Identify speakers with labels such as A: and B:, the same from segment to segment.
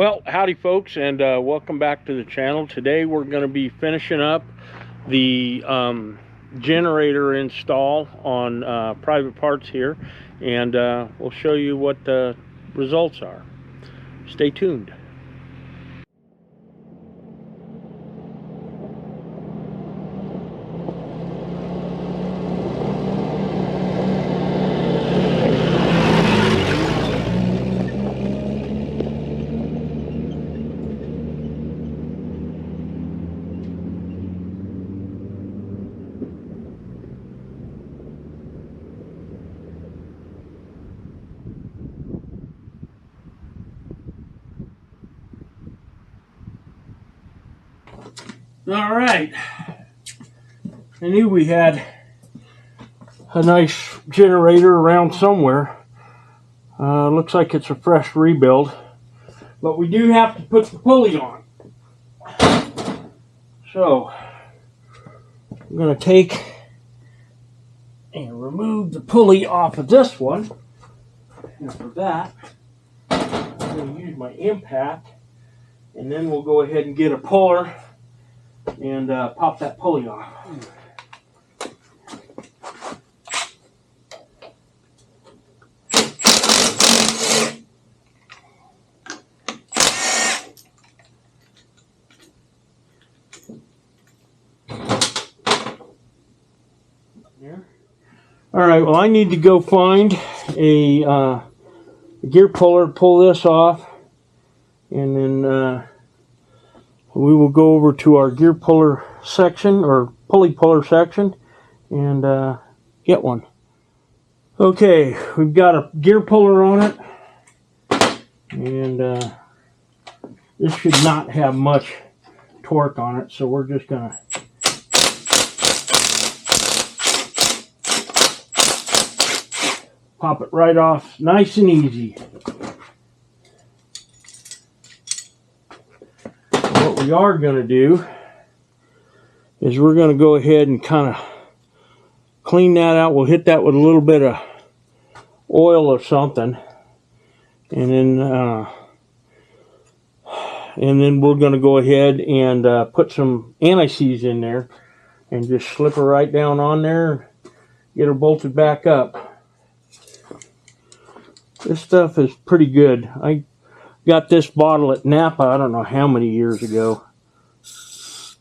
A: Well, howdy folks, and welcome back to the channel. Today we're going to be finishing up the generator install on Pvt Parts here, and we'll show you what the results are. Stay tuned. All right, I knew we had a nice generator around somewhere. Looks like it's a fresh rebuild, but we do have to put the pulley on. So I'm going to take and remove the pulley off of this one, and for that I'm going to use my impact, and then we'll go ahead and get a puller and pop that pulley off. All right, well, I need to go find a gear puller, pull this off, and then we will go over to our gear puller section, or pulley puller section, and get one. Okay, we've got a gear puller on it, and this should not have much torque on it, so we're just going to pop it right off, nice and easy. What we are going to do is we're going to go ahead and kind of clean that out. We'll hit that with a little bit of oil or something, and then we're going to go ahead and put some anti-seize in there and just slip her right down on there, get her bolted back up. This stuff is pretty good. I got this bottle at Napa, I don't know how many years ago. It's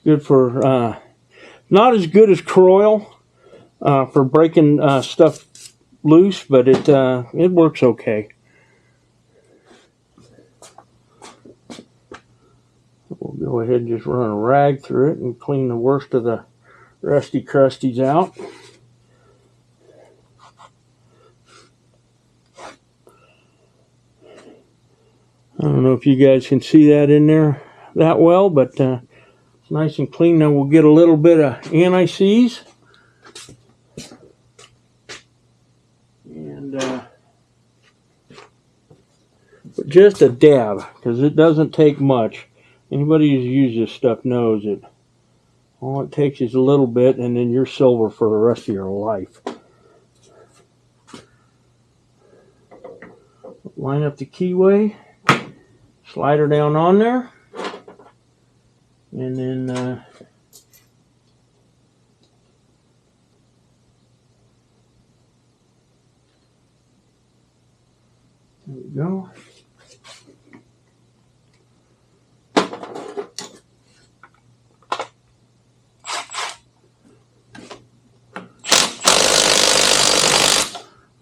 A: good for, not as good as Croil for breaking stuff loose, but it works okay. We'll go ahead and just run a rag through it and clean the worst of the rusty crusties out. I don't know if you guys can see that in there that well, but it's nice and clean. Now we'll get a little bit of anti-seize. And but just a dab, because it doesn't take much. Anybody who's used this stuff knows it. All it takes is a little bit, and then you're silver for the rest of your life. Line up the keyway. Slide her down on there, and then there we go.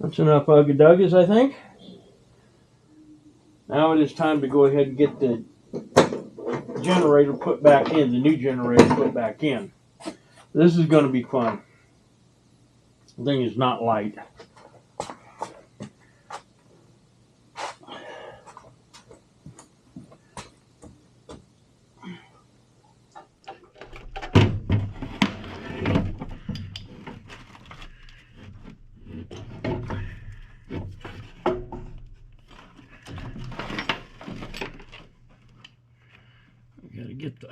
A: That's enough ugga-duggas, I think. Now it is time to go ahead and get the generator put back in, the new generator put back in. This is going to be fun. The thing is not light. Gotta get the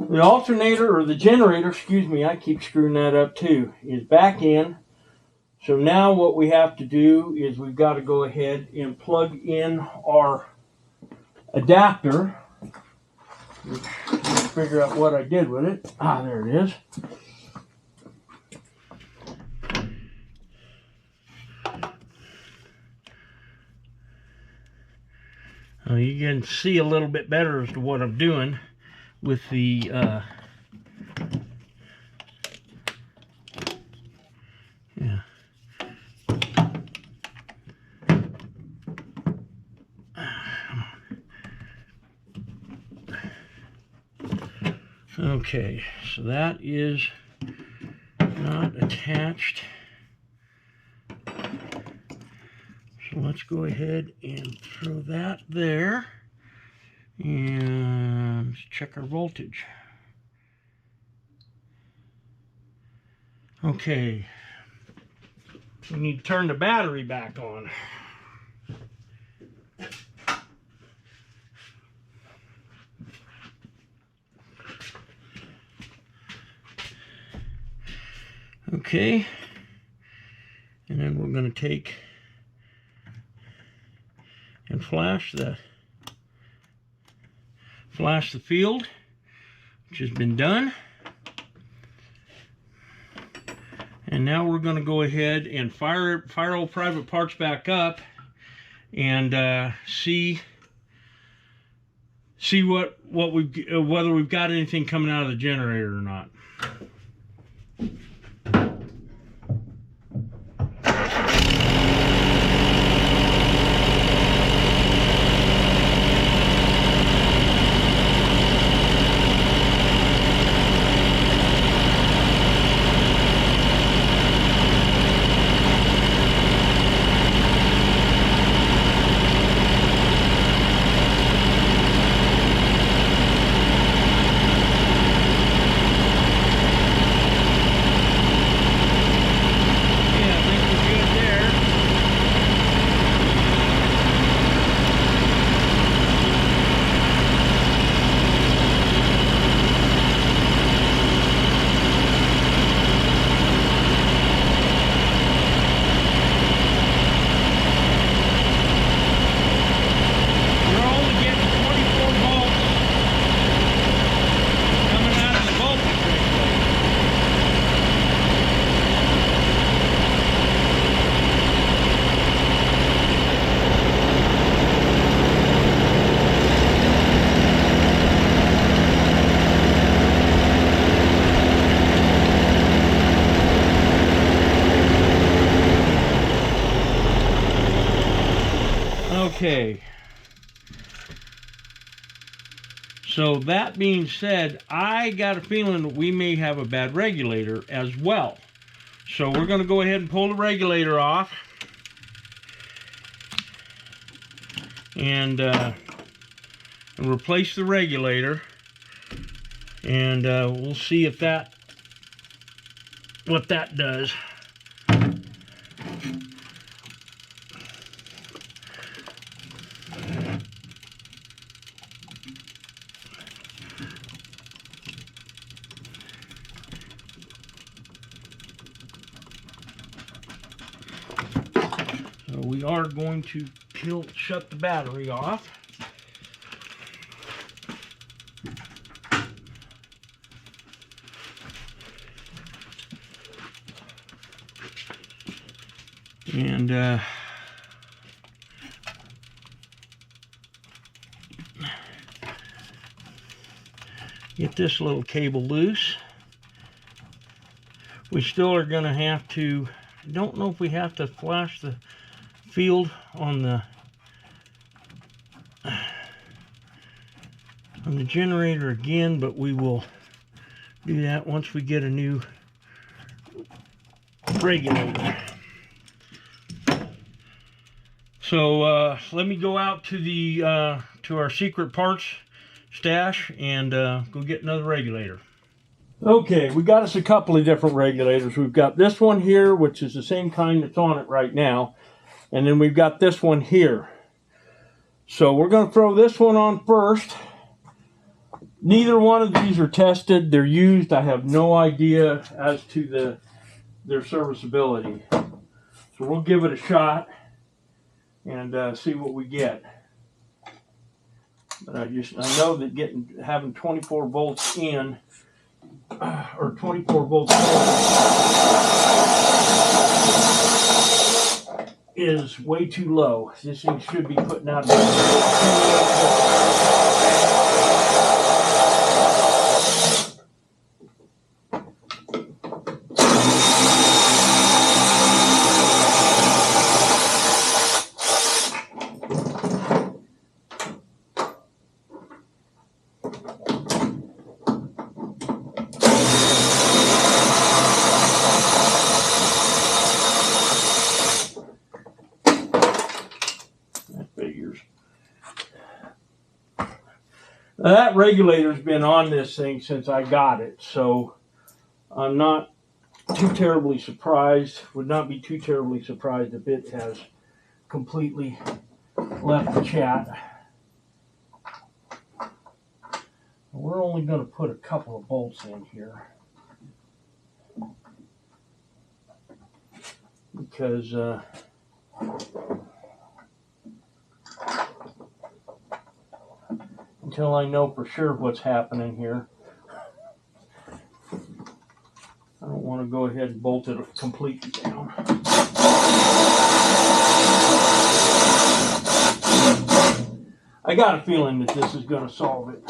A: The alternator, or the generator, excuse me, I keep screwing that up too, is back in. So now what we have to do is we've got to go ahead and plug in our adapter. Let's figure out what I did with it. Ah, there it is. You can see a little bit better as to what I'm doing with the yeah. Okay, so that is not attached. So let's go ahead and throw that there. And let's check our voltage. Okay, we need to turn the battery back on. Okay, and then we're going to take and flash the field, which has been done. And now we're going to go ahead and fire old Pvt Parts back up and see what we whether we've got anything coming out of the generator or not. Okay. So that being said, I got a feeling that we may have a bad regulator as well. So we're going to go ahead and pull the regulator off. And replace the regulator. And we'll see if what that does. So we are going to shut the battery off. And get this little cable loose. We still are going to have to, I don't know if we have to flash the field on the generator again, but we will do that once we get a new regulator. So let me go out to the to our secret parts stash and go get another regulator. Okay, we got us a couple of different regulators. We've got this one here, which is the same kind that's on it right now, and then we've got this one here. So we're going to throw this one on first. Neither one of these are tested. They're used. I have no idea as to their serviceability. So we'll give it a shot and see what we get. But I know that having 24 volts in or 24 volts in is way too low. This thing should be putting out Now, that regulator's been on this thing since I got it, so I'm not too terribly surprised. Would not be too terribly surprised if it has completely left the chat. We're only going to put a couple of bolts in here because until I know for sure what's happening here, I don't want to go ahead and bolt it completely down. I got a feeling that this is going to solve it.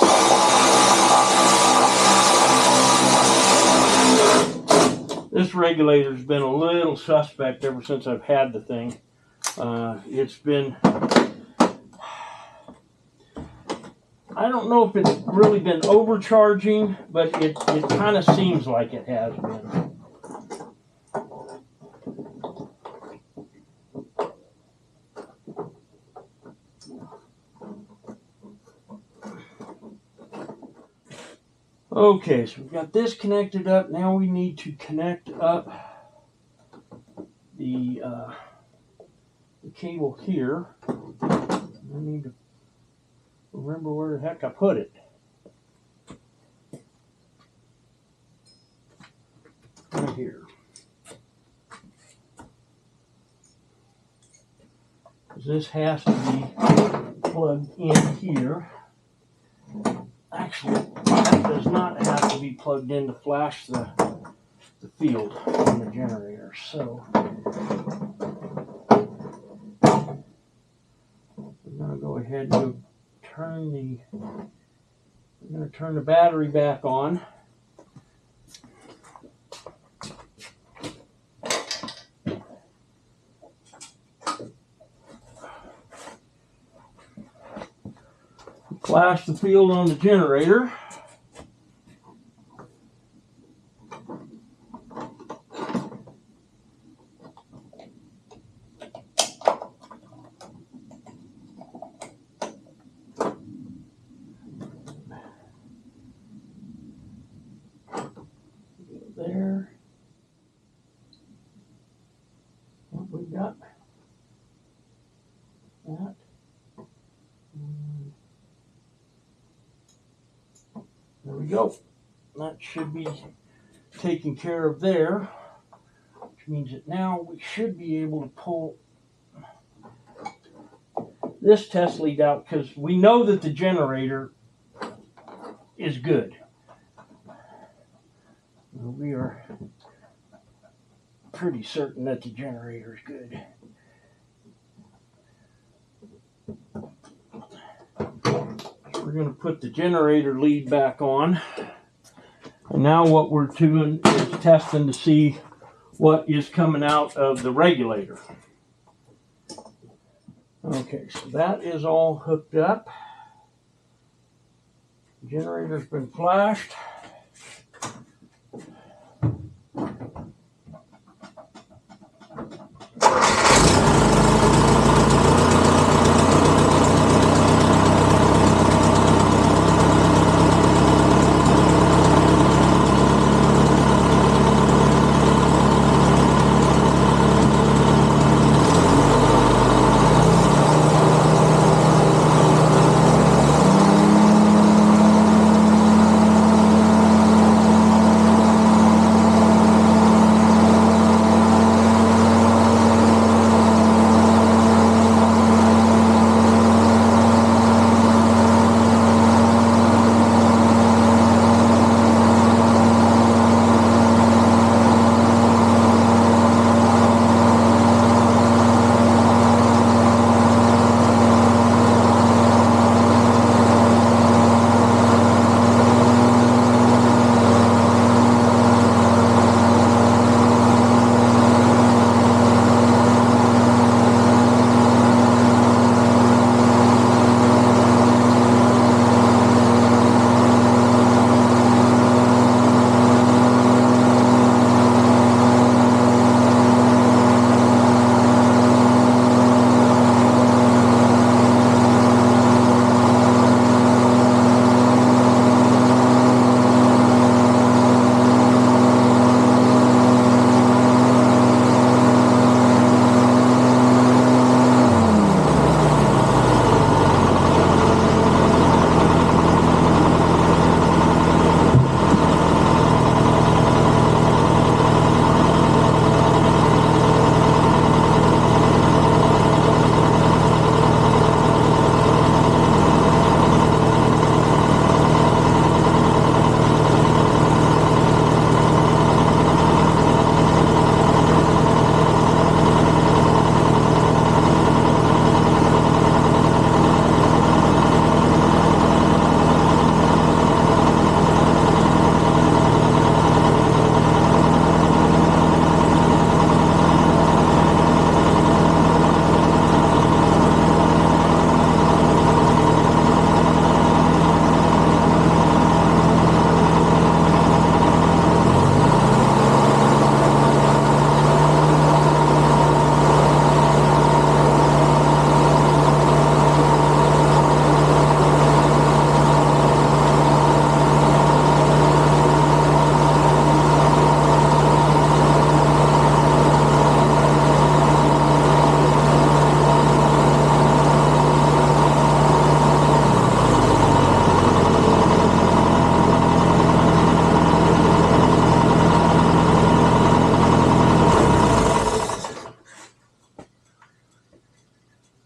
A: This regulator's been a little suspect ever since I've had the thing. It's been, I don't know if it's really been overcharging, but it kind of seems like it has been. Okay, so we've got this connected up. Now we need to connect up the cable here. I need to remember where the heck I put it. Right here. This has to be plugged in here. Actually, that does not have to be plugged in to flash the field on the generator. So we're going to go ahead and turn the battery back on. flash the field on the generator. There. What we got? That. And there we go. That should be taken care of there, which means that now we should be able to pull this test lead out, because we know that the generator is good. We are pretty certain that the generator is good. So we're going to put the generator lead back on. And now what we're doing is testing to see what is coming out of the regulator. Okay, so that is all hooked up. Generator's been flashed.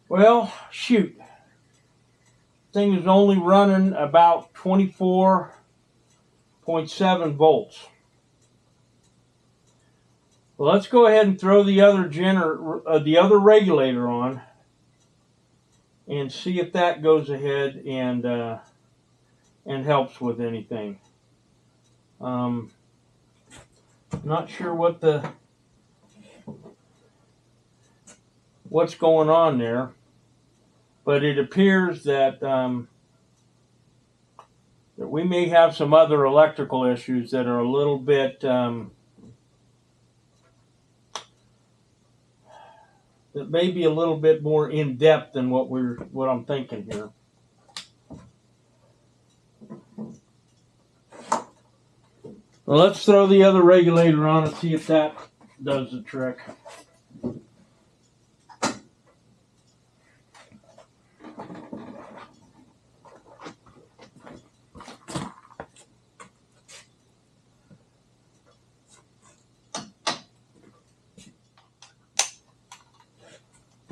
A: Well, shoot. Thing is only running about 24.7 volts. Well, let's go ahead and throw the other regulator on and see if that goes ahead and helps with anything. Not sure what's going on there, but it appears that that we may have some other electrical issues that are a little bit that may be a little bit more in depth than what I'm thinking here. Well, let's throw the other regulator on and see if that does the trick.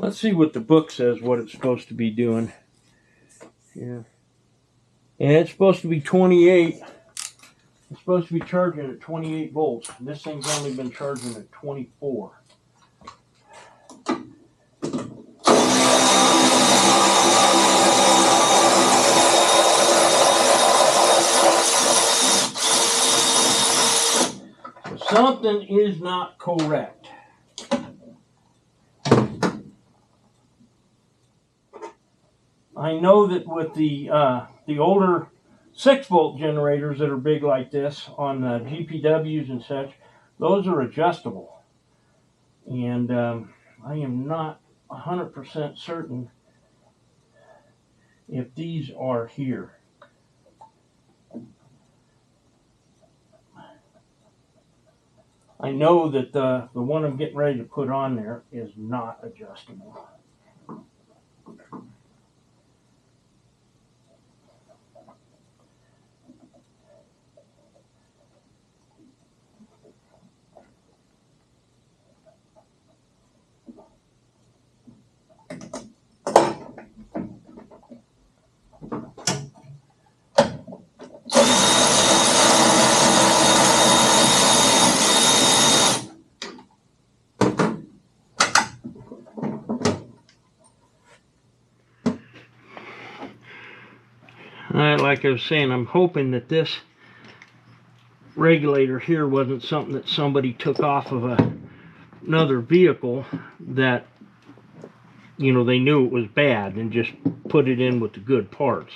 A: Let's see what the book says, what it's supposed to be doing. Yeah. And it's supposed to be 28. It's supposed to be charging at 28 volts. And this thing's only been charging at 24. So something is not correct. I know that with the older 6-volt generators that are big like this on the GPWs and such, those are adjustable. And I am not 100% certain if these are here. I know that the one I'm getting ready to put on there is not adjustable. Like I was saying, I'm hoping that this regulator here wasn't something that somebody took off of another vehicle that, you know, they knew it was bad and just put it in with the good parts.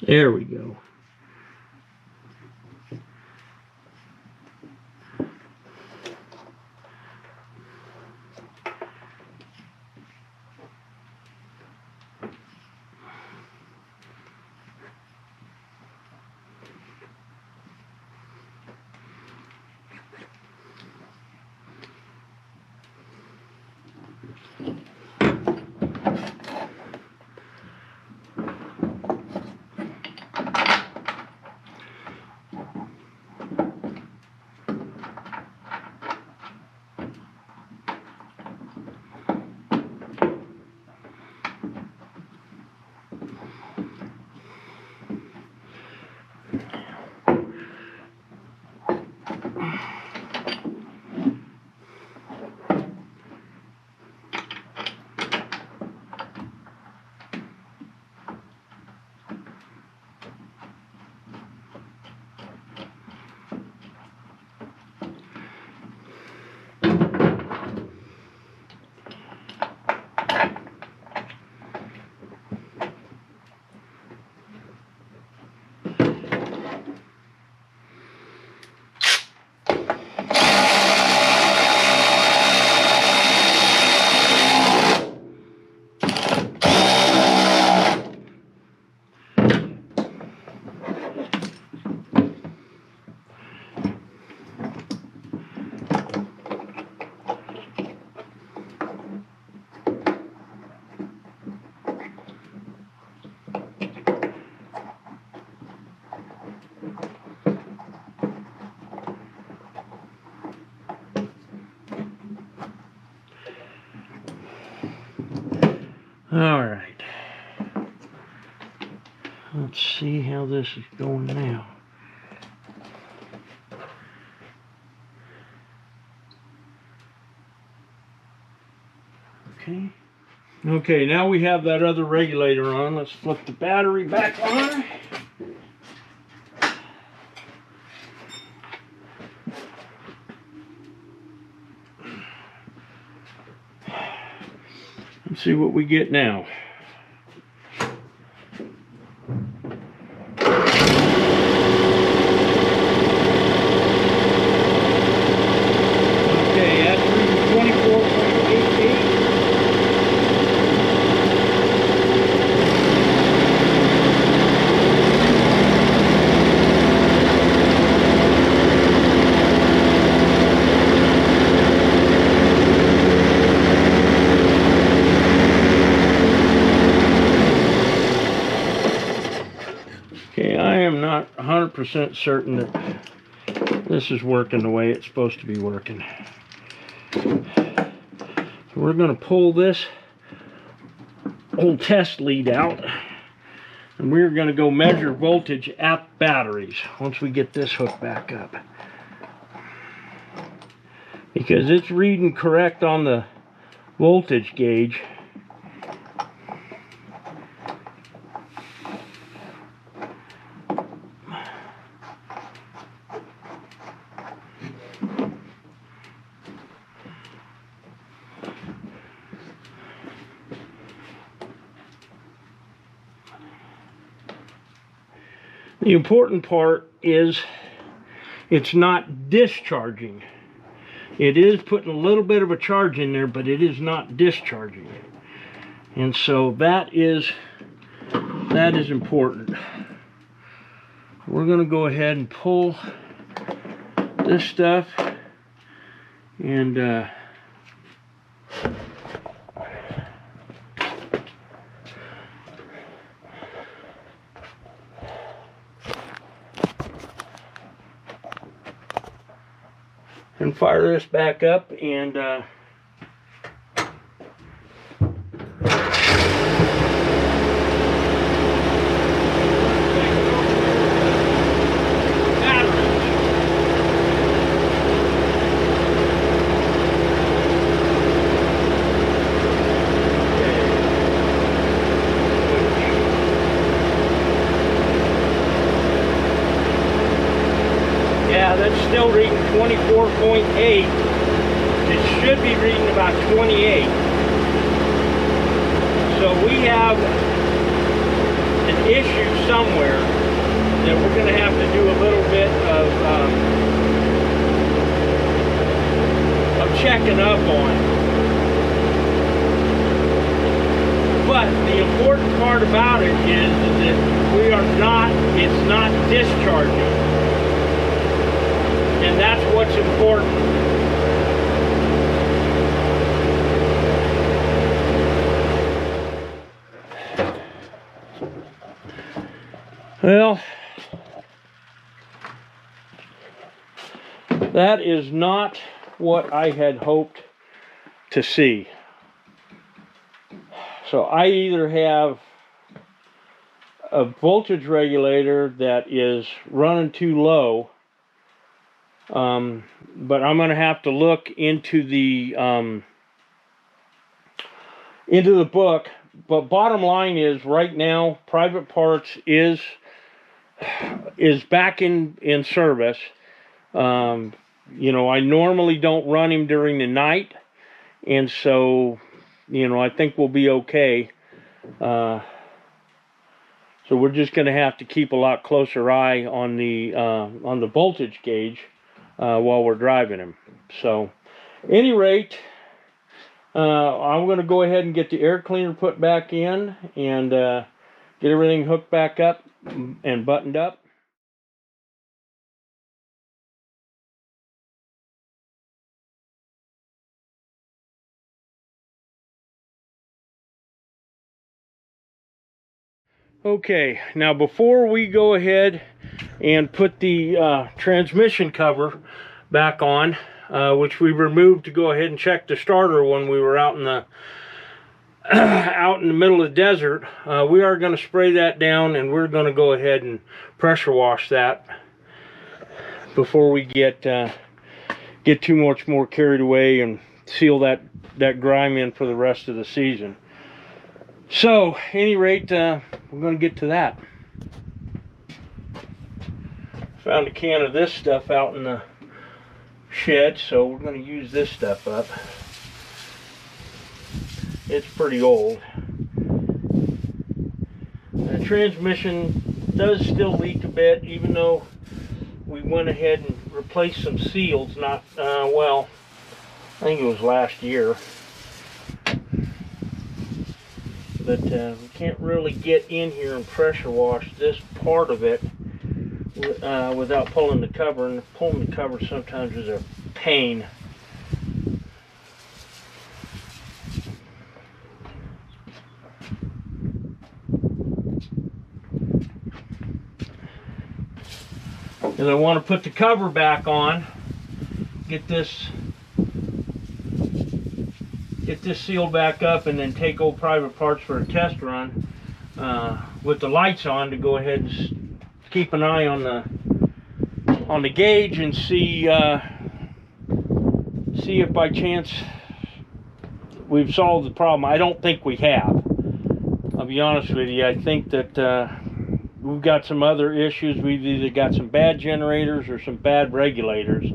A: There we go. All right. Let's see how this is going now. Okay. Okay, now we have that other regulator on. Let's flip the battery back on. Let's see what we get now. Okay, that's reading 24.88. Okay, I am not 100% certain that this is working the way it's supposed to be working. So we're going to pull this old test lead out, and we're going to go measure voltage at batteries once we get this hooked back up. Because it's reading correct on the voltage gauge. The important part is it's not discharging. It is putting a little bit of a charge in there, but it is not discharging. And so that is important. We're going to go ahead and pull this stuff and fire this back up and yeah, that's still reading 24.8. It should be reading about 28. So we have an issue somewhere that we're going to have to do a little bit of checking up on. But the important part about it is that it's not discharging. And that's what's important. Well, that is not what I had hoped to see. So I either have a voltage regulator that is running too low, but I'm going to have to look into the book. But bottom line is, right now, Pvt Parts is back in service. You know, I normally don't run him during the night, and so, you know, I think we'll be okay. So we're just going to have to keep a lot closer eye on the voltage gauge while we're driving him. So, any rate, I'm going to go ahead and get the air cleaner put back in and get everything hooked back up and buttoned up. Okay, now before we go ahead and put the transmission cover back on, which we removed to go ahead and check the starter when we were out in the middle of the desert, we are going to spray that down, and we're going to go ahead and pressure wash that before we get too much more carried away and seal that grime in for the rest of the season. So, any rate, we're going to get to that. Found a can of this stuff out in the shed, so we're going to use this stuff up. It's pretty old. The transmission does still leak a bit, even though we went ahead and replaced some seals. Not well, I think it was last year. But we can't really get in here and pressure wash this part of it without pulling the cover, and pulling the cover sometimes is a pain. Because I want to put the cover back on, get this sealed back up, and then take old Private Parts for a test run with the lights on to go ahead and keep an eye on the gauge and see if by chance we've solved the problem. I don't think we have. I'll be honest with you. I think that we've got some other issues. We've either got some bad generators or some bad regulators.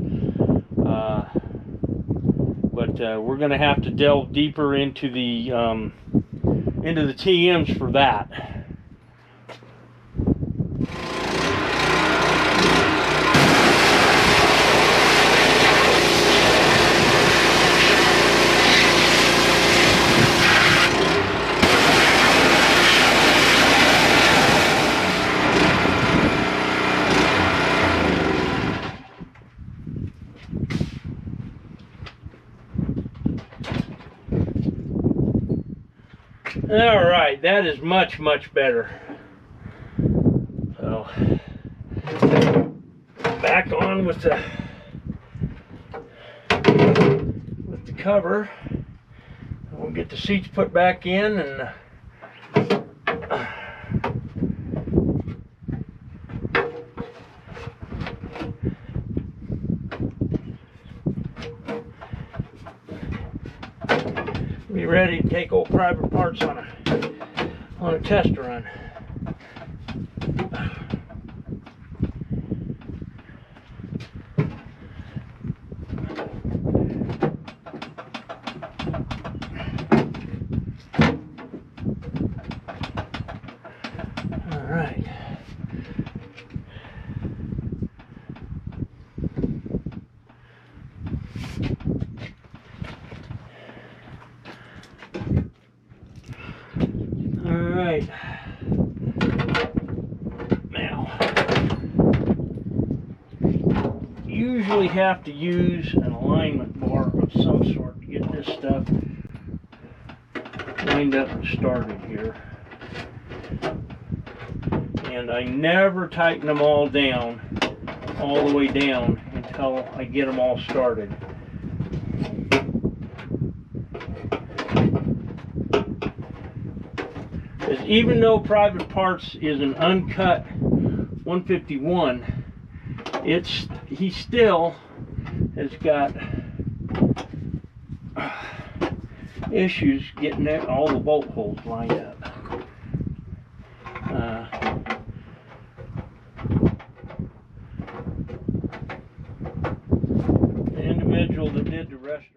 A: But we're going to have to delve deeper into the TMs for that. All right, that is much, much better. So, back on with the cover. We'll get the seats put back in, and be ready to take old Private Parts on a test run. All right. Alright, now, usually have to use an alignment bar of some sort to get this stuff lined up and started here. And I never tighten them all down, all the way down, until I get them all started. Because even though Private Parts is an uncut 151, he still has got issues getting all the bolt holes lined up. The individual that did the restoration.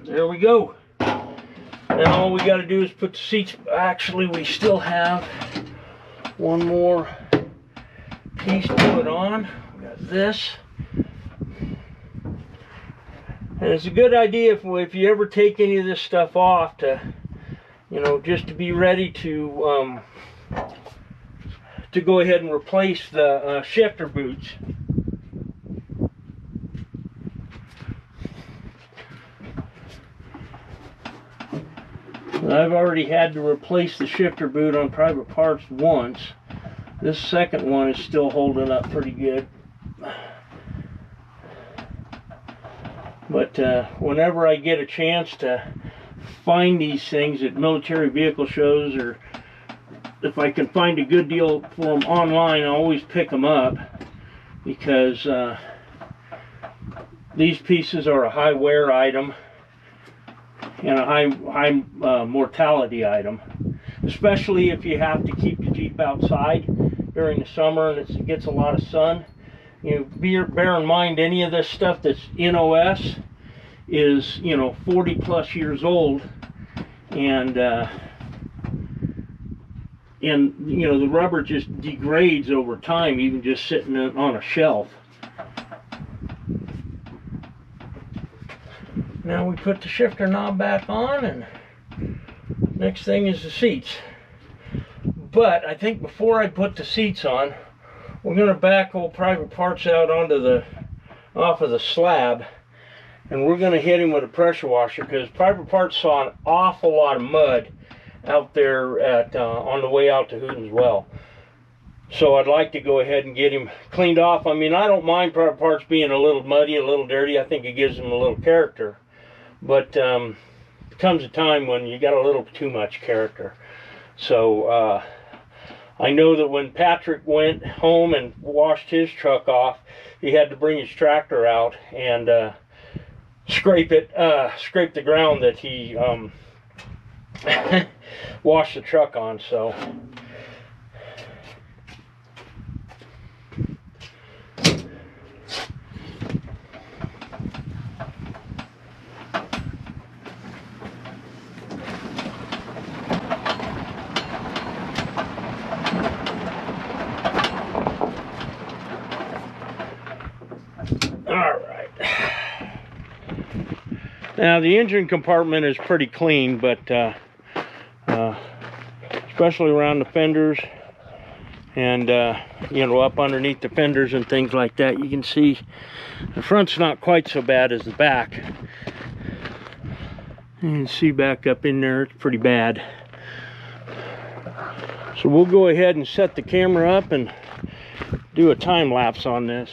A: There we go. Now all we got to do is put the seats. Actually, we still have one more piece to put on. We got this. And it's a good idea if you ever take any of this stuff off to, just to be ready to go ahead and replace the shifter boots. I've already had to replace the shifter boot on Pvt Parts once. This second one is still holding up pretty good. But whenever I get a chance to find these things at military vehicle shows, or if I can find a good deal for them online, I always pick them up, because these pieces are a high wear item and a high mortality item, especially if you have to keep the Jeep outside during the summer and it gets a lot of sun. You know, bear in mind, any of this stuff that's in OS is, you know, 40 plus years old, and you know, the rubber just degrades over time, even just sitting on a shelf. Now we put the shifter knob back on, and next thing is the seats. But I think before I put the seats on, we're going to back old Pvt Parts out onto off of the slab, and we're going to hit him with a pressure washer, because Pvt Parts saw an awful lot of mud out there on the way out to Hooten's Well. So I'd like to go ahead and get him cleaned off. I mean, I don't mind Pvt Parts being a little muddy, a little dirty. I think it gives him a little character. But there comes a time when you got a little too much character. So I know that when Patrick went home and washed his truck off, he had to bring his tractor out and scrape the ground that he washed the truck on. So now the engine compartment is pretty clean, but especially around the fenders and you know, up underneath the fenders and things like that, you can see the front's not quite so bad as the back. You can see back up in there, it's pretty bad. So we'll go ahead and set the camera up and do a time lapse on this.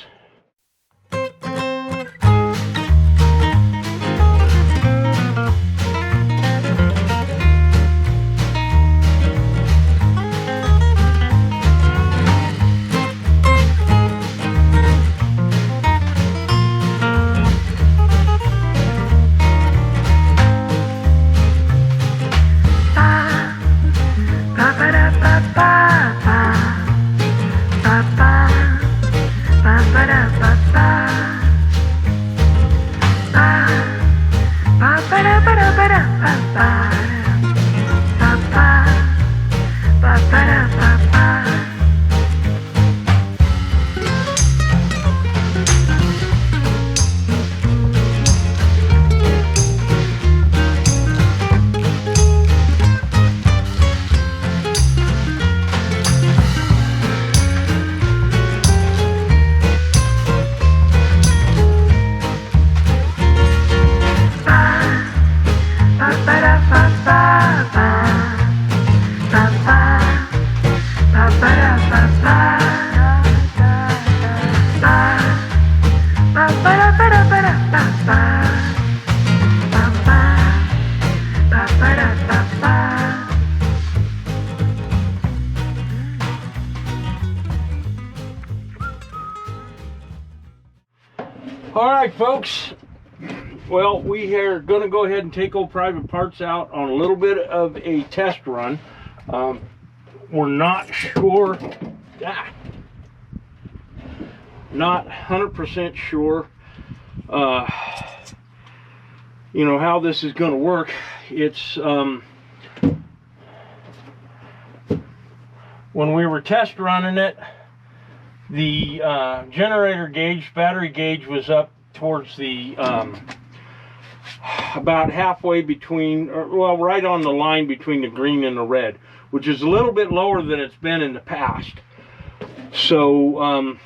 A: Alright folks, well, we are going to go ahead and take old Pvt Parts out on a little bit of a test run. We're not sure, not 100% sure, you know, how this is going to work. It's, when we were test running it, the generator gauge, battery gauge was up towards the about halfway between, or, well, right on the line between the green and the red, which is a little bit lower than it's been in the past. So I'm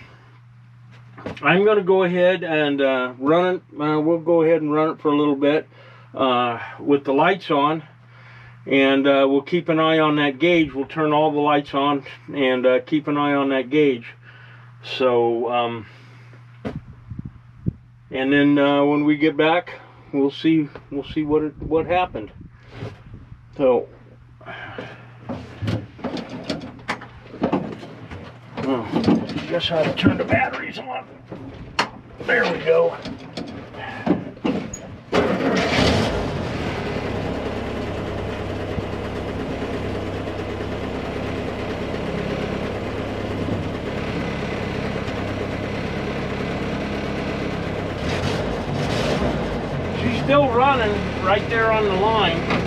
A: going to go ahead and run it. We'll go ahead and run it for a little bit with the lights on, And we'll keep an eye on that gauge. We'll turn all the lights on and keep an eye on that gauge. So, and then when we get back, we'll see what happened. So, guess how to turn the batteries on. There we go. She's still running right there on the line.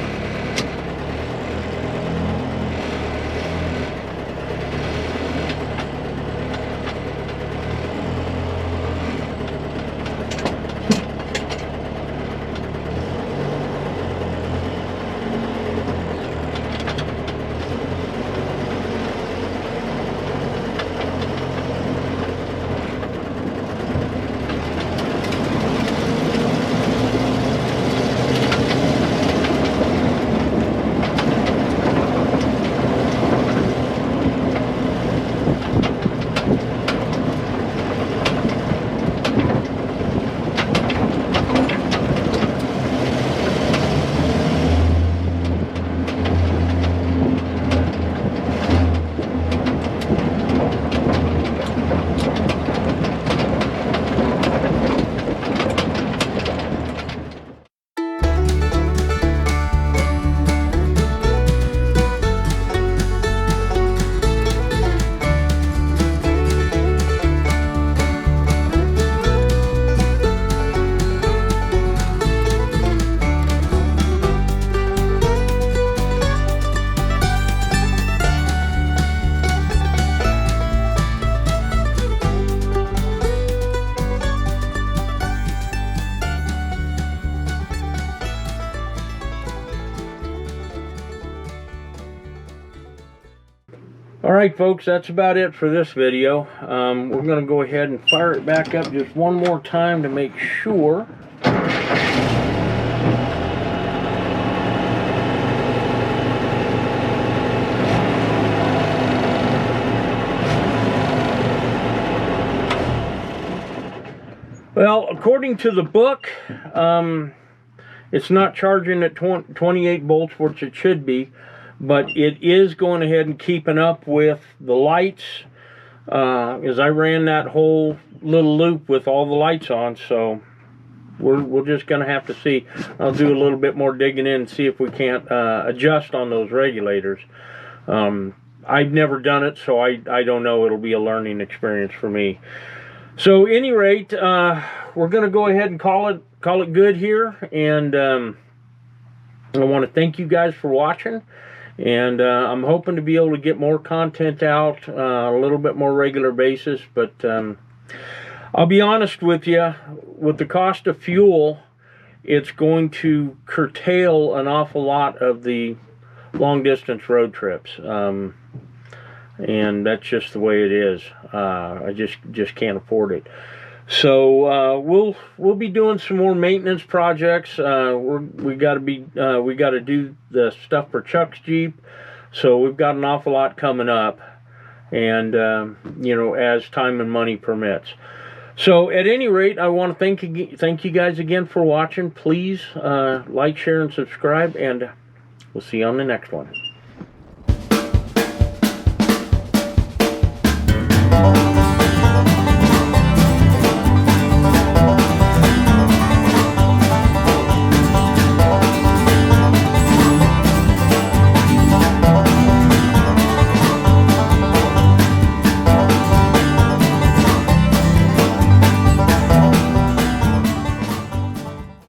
A: Alright folks, that's about it for this video. We're going to go ahead and fire it back up just one more time to make sure. Well, according to the book, it's not charging at 28 volts, which it should be. But it is going ahead and keeping up with the lights, as I ran that whole little loop with all the lights on. So we're just going to have to see. I'll do a little bit more digging in and see if we can't adjust on those regulators. I've never done it, so I don't know. It'll be a learning experience for me. So at any rate, we're going to go ahead and call it good here. And I want to thank you guys for watching. And I'm hoping to be able to get more content out a little bit more regular basis. But I'll be honest with you, with the cost of fuel, it's going to curtail an awful lot of the long distance road trips. And that's just the way it is. I just can't afford it. So we'll be doing some more maintenance projects. We got to do the stuff for Chuck's Jeep. So we've got an awful lot coming up, and you know, as time and money permits. So at any rate, I want to thank you guys again for watching. Please like, share, and subscribe, and we'll see you on the next one.